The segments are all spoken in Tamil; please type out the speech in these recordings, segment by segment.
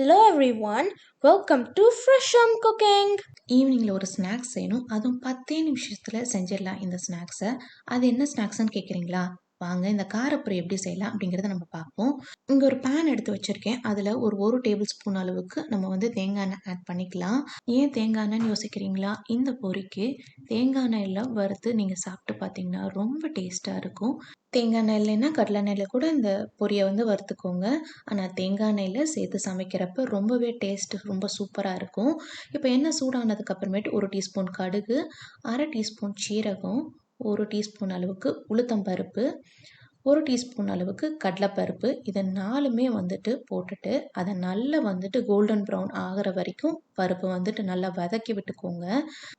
Hello everyone, welcome to Fresh on Cooking. ஈவினிங்கில் ஒரு ஸ்நாக்ஸ் செய்யணும், அதுவும் 10 நிமிஷத்தில் செஞ்சிடலாம். இந்த ஸ்நாக்ஸை அது என்ன ஸ்நாக்ஸ்ன்னு கேட்குறீங்களா? வாங்க இந்த காரப்பொரி எப்படி செய்யலாம் அப்படிங்கிறத நம்ம பார்ப்போம். இங்கே ஒரு பேன் எடுத்து வச்சுருக்கேன். அதில் ஒரு டேபிள் ஸ்பூன் அளவுக்கு நம்ம தேங்காய் எண்ணெய் ஆட் பண்ணிக்கலாம். ஏன் தேங்காய் எண்ணெய்னு யோசிக்கிறீங்களா? இந்த பொரிக்கு தேங்காய் எண்ணெயில் வறுத்து நீங்கள் சாப்பிட்டு பார்த்தீங்கன்னா ரொம்ப டேஸ்ட்டாக இருக்கும். தேங்காய் எண்ணெய் இல்லைன்னா கடலை எண்ணெயில் கூட இந்த பொரியை வறுத்துக்கோங்க. ஆனால் தேங்காய் எண்ணெயில் சேர்த்து சமைக்கிறப்ப ரொம்பவே டேஸ்ட்டு ரொம்ப சூப்பராக இருக்கும். இப்போ எண்ணெய் சூடானதுக்கு அப்புறமேட்டு 1 டீஸ்பூன் கடுகு, 1/2 டீஸ்பூன் சீரகம், 1 டீஸ்பூன் அளவுக்கு உளுத்தம்பருப்பு, 1 டீஸ்பூன் அளவுக்கு கடலைப்பருப்பு, இதை 4மே போட்டுட்டு அதை நல்லா கோல்டன் ப்ரௌன் ஆகிற வரைக்கும் பருப்பு நல்லா வதக்கி விட்டுக்கோங்க.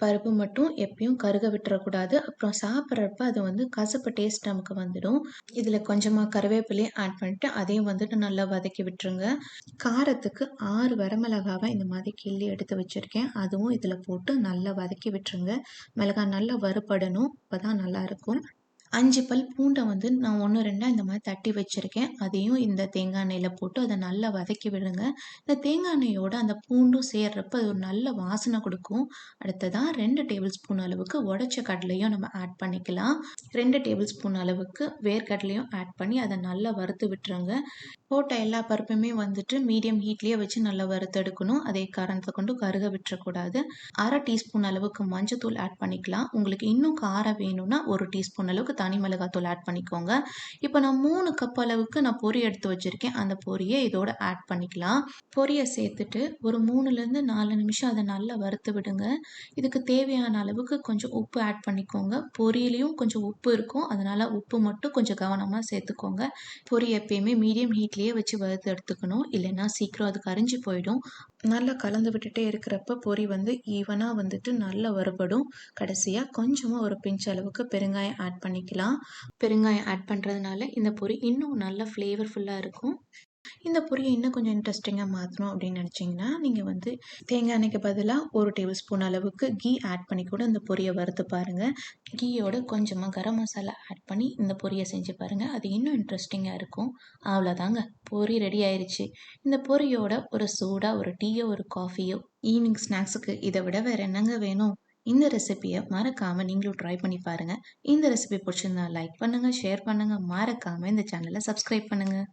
பருப்பு மட்டும் எப்பயும் கருக விட்டுறக்கூடாது. அப்புறம் சாப்பிட்றப்ப அது கசப்பு டேஸ்ட் நமக்கு வந்துடும். இதில் கொஞ்சமாக கருவேப்பிலையும் ஆட் பண்ணிட்டு அதையும் நல்லா வதக்கி விட்டுருங்க. காரத்துக்கு 6 வரமிளகாவை இந்த மாதிரி கிள்ளி எடுத்து வச்சுருக்கேன். அதுவும் இதில் போட்டு நல்லா வதக்கி விட்டுருங்க. மிளகாய் நல்லா வறுபடணும், அப்போ தான் நல்லாயிருக்கும். 5 பல் பூண்டை நான் 1, 2 இந்த மாதிரி தட்டி வச்சுருக்கேன். அதையும் இந்த தேங்காய் எண்ணெயில் போட்டு அதை நல்லா வதக்கி விடுங்க. இந்த தேங்காய் எண்ணெயோட அந்த பூண்டும் சேர்றப்ப அது ஒரு நல்ல வாசனை கொடுக்கும். அடுத்ததாக 2 டேபிள் ஸ்பூன் அளவுக்கு உடைச்ச கடலையும் நம்ம ஆட் பண்ணிக்கலாம். 2 டேபிள் ஸ்பூன் அளவுக்கு வேர்க்கடலையும் ஆட் பண்ணி அதை நல்லா வறுத்து விட்டுருங்க. போட்ட எல்லா பருப்புமே மீடியம் ஹீட்லேயே வச்சு நல்லா வறுத்தெடுக்கணும். அதே காரணத்தை கொண்டு கருக விட்டுறக்கூடாது. 1/2 டீஸ்பூன் அளவுக்கு மஞ்சத்தூள் ஆட் பண்ணிக்கலாம். உங்களுக்கு இன்னும் காரம் வேணும்னா 1 டீஸ்பூன் அளவுக்கு தனி மிளகாத்தூள் ஆட் பண்ணிக்கோங்க. இப்போ நான் 3 கப் அளவுக்கு பொரி எடுத்து வச்சுருக்கேன். அந்த பொரியை இதோட ஆட் பண்ணிக்கலாம். பொரியை சேர்த்துட்டு ஒரு 3லேருந்து 4 நிமிஷம் அதை நல்லா வறுத்து விடுங்க. இதுக்கு தேவையான அளவுக்கு கொஞ்சம் உப்பு ஆட் பண்ணிக்கோங்க. பொரியிலையும் கொஞ்சம் உப்பு இருக்கும், அதனால் உப்பு மட்டும் கொஞ்சம் கவனமாக சேர்த்துக்கோங்க. பொரி எப்பயுமே மீடியம் ஹீட்லேயே வச்சு வறுத்து எடுத்துக்கணும், இல்லைன்னா சீக்கிரம் அது கரிஞ்சு போயிடும். நல்லா கலந்து விட்டுட்டே இருக்கிறப்ப பொரி ஈவனாக நல்லா வறுபடும். கடைசியாக கொஞ்சமாக ஒரு பிஞ்ச் அளவுக்கு பெருங்காயம் ஆட் பண்ணிக்கலாம். பெருங்காயம் ஆட் பண்ணுறதுனால இந்த பொரி இன்னும் நல்லா ஃப்ளேவர்ஃபுல்லாக இருக்கும். இந்த பொரியை இன்னும் கொஞ்சம் இன்ட்ரெஸ்டிங்காக மாற்றணும் அப்படின்னு நினச்சிங்கன்னா நீங்கள் தேங்காய் எண்ணெய்க்கு பதிலாக 1 டேபிள் ஸ்பூன் அளவுக்கு கீ ஆட் பண்ணி கூட இந்த பொரியை வறுத்து பாருங்கள். கீயோட கொஞ்சமாக கரம் மசாலா ஆட் பண்ணி இந்த பொரியை செஞ்சு பாருங்கள், அது இன்னும் இன்ட்ரெஸ்டிங்காக இருக்கும். அவ்வளோதாங்க, பொரி ரெடி ஆயிடுச்சு. இந்த பொரியோட ஒரு சூடாக ஒரு டீயோ ஒரு காஃபியோ ஈவினிங் ஸ்நாக்ஸுக்கு இதை விட வேறு என்னங்க வேணும்? இந்த ரெசிபியை மறக்காமல் நீங்களும் ட்ரை பண்ணி பாருங்கள். இந்த ரெசிபி பிடிச்சிருந்தா லைக் பண்ணுங்கள், ஷேர் பண்ணுங்கள், மறக்காமல் இந்த சேனலை சப்ஸ்கிரைப் பண்ணுங்கள்.